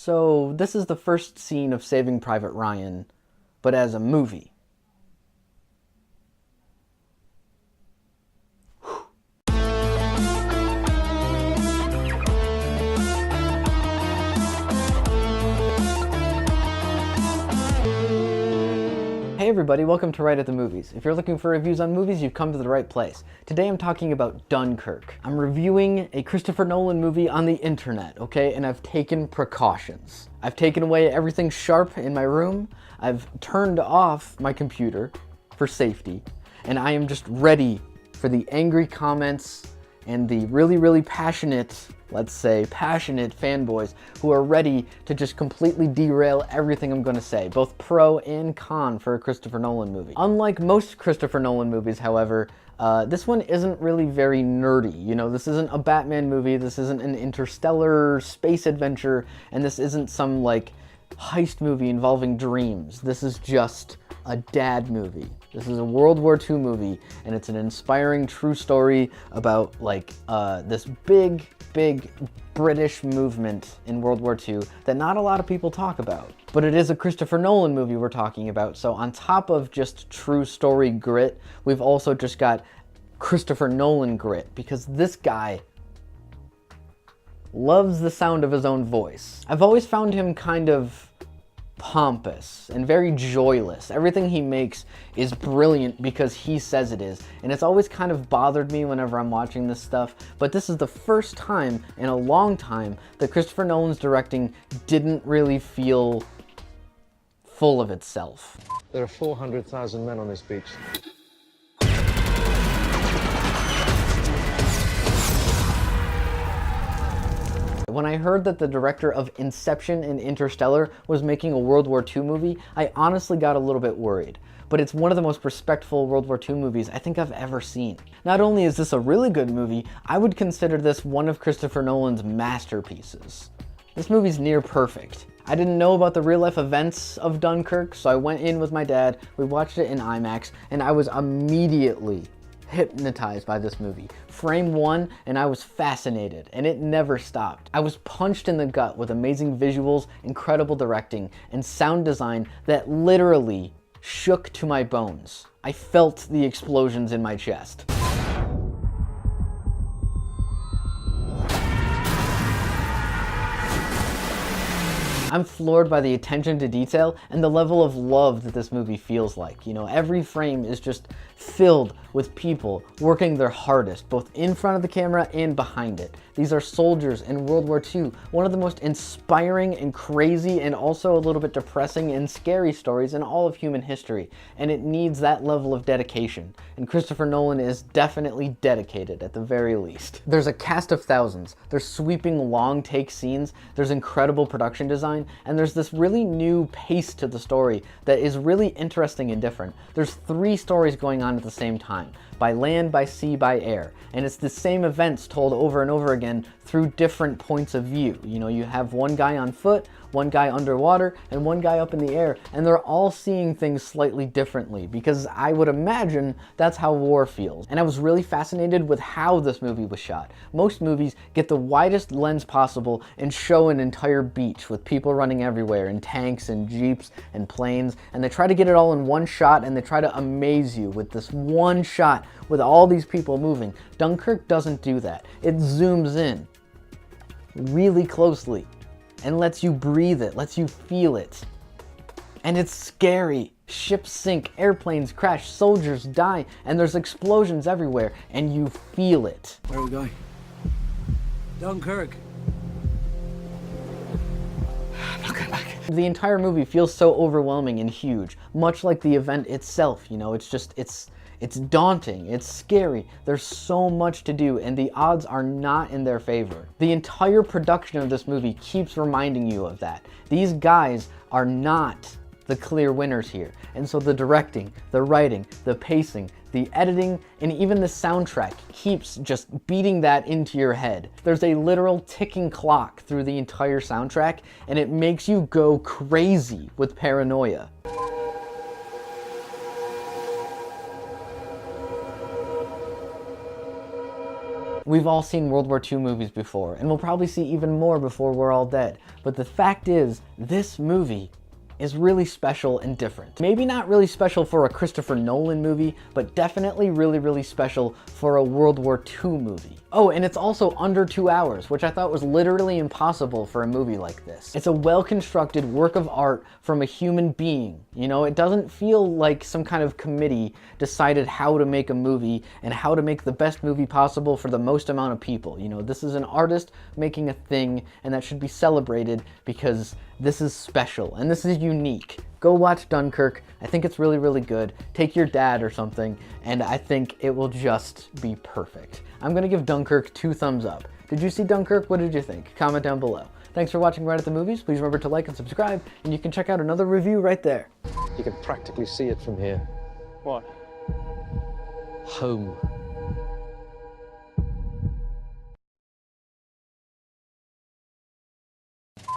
So this is the first scene of Saving Private Ryan, but as a movie. Hey everybody, welcome to Wright at the Movies. If you're looking for reviews on movies, you've come to the right place. Today I'm talking about Dunkirk. I'm reviewing a Christopher Nolan movie on the internet, okay? And I've taken precautions. I've taken away everything sharp in my room. I've turned off my computer for safety. And I am just ready for the angry comments and the really passionate, let's say, passionate fanboys who are ready to just completely derail everything I'm going to say, both pro and con for a Christopher Nolan movie. Unlike most Christopher Nolan movies, however, this one isn't really very nerdy. You know, this isn't a Batman movie, this isn't an interstellar space adventure, and this isn't some, like, heist movie involving dreams. This is just a dad movie. This is a World War II movie, and it's an inspiring true story about, like, this big British movement in World War II that not a lot of people talk about. But it is a Christopher Nolan movie we're talking about, so on top of just true story grit, we've also just got Christopher Nolan grit, because this guy loves the sound of his own voice. I've always found him kind of pompous and very joyless. Everything he makes is brilliant because he says it is, and it's always kind of bothered me whenever I'm watching this stuff, but this is the first time in a long time that Christopher Nolan's directing didn't really feel full of itself. There are 400,000 men on this beach. When I heard that the director of Inception and Interstellar was making a World War II movie, I honestly got a little bit worried. But it's one of the most respectful World War II movies I think I've ever seen. Not only is this a really good movie, I would consider this one of Christopher Nolan's masterpieces. This movie's near perfect. I didn't know about the real-life events of Dunkirk, so I went in with my dad, we watched it in IMAX, and I was immediately hypnotized by this movie. Frame one, and I was fascinated, and it never stopped. I was punched in the gut with amazing visuals, incredible directing, and sound design that literally shook to my bones. I felt the explosions in my chest. I'm floored by the attention to detail and the level of love that this movie feels like. You know, every frame is just filled with people working their hardest, both in front of the camera and behind it. These are soldiers in World War II, one of the most inspiring and crazy and also a little bit depressing and scary stories in all of human history, and it needs that level of dedication, and Christopher Nolan is definitely dedicated at the very least. There's a cast of thousands, there's sweeping long take scenes, there's incredible production design, and there's this really new pace to the story that is really interesting and different. There's three stories going on at the same time, by land, by sea, by air, and it's the same events told over and over again through different points of view. You know, you have one guy on foot, one guy underwater, and one guy up in the air, and they're all seeing things slightly differently, because I would imagine that's how war feels. And I was really fascinated with how this movie was shot. Most movies get the widest lens possible and show an entire beach with people running everywhere, and tanks and jeeps and planes, and they try to get it all in one shot, and they try to amaze you with this one shot with all these people moving. Dunkirk doesn't do that. It zooms in really closely and lets you breathe it, lets you feel it. And it's scary. Ships sink, airplanes crash, soldiers die, and there's explosions everywhere, and you feel it. Where are we going? Dunkirk. I'm not going back. The entire movie feels so overwhelming and huge, much like the event itself. You know, it's daunting, it's scary, there's so much to do, and the odds are not in their favor. The entire production of this movie keeps reminding you of that. These guys are not the clear winners here, and so the directing, the writing, the pacing, the editing, and even the soundtrack keeps just beating that into your head. There's a literal ticking clock through the entire soundtrack, and it makes you go crazy with paranoia. We've all seen World War II movies before, and we'll probably see even more before we're all dead. But the fact is, this movie is really special and different. Maybe not really special for a Christopher Nolan movie, but definitely really special for a World War II movie. Oh, and it's also under 2 hours, which I thought was literally impossible for a movie like this. It's a well-constructed work of art from a human being. You know, it doesn't feel like some kind of committee decided how to make a movie and how to make the best movie possible for the most amount of people. You know, this is an artist making a thing, and that should be celebrated because this is special and this is unique. Go watch Dunkirk. I think it's really good. Take your dad or something, and I think it will just be perfect. I'm gonna give Dunkirk 2 thumbs up. Did you see Dunkirk? What did you think? Comment down below. Thanks for watching Right at the Movies. Please remember to like and subscribe, and you can check out another review right there. You can practically see it from here. What? Home.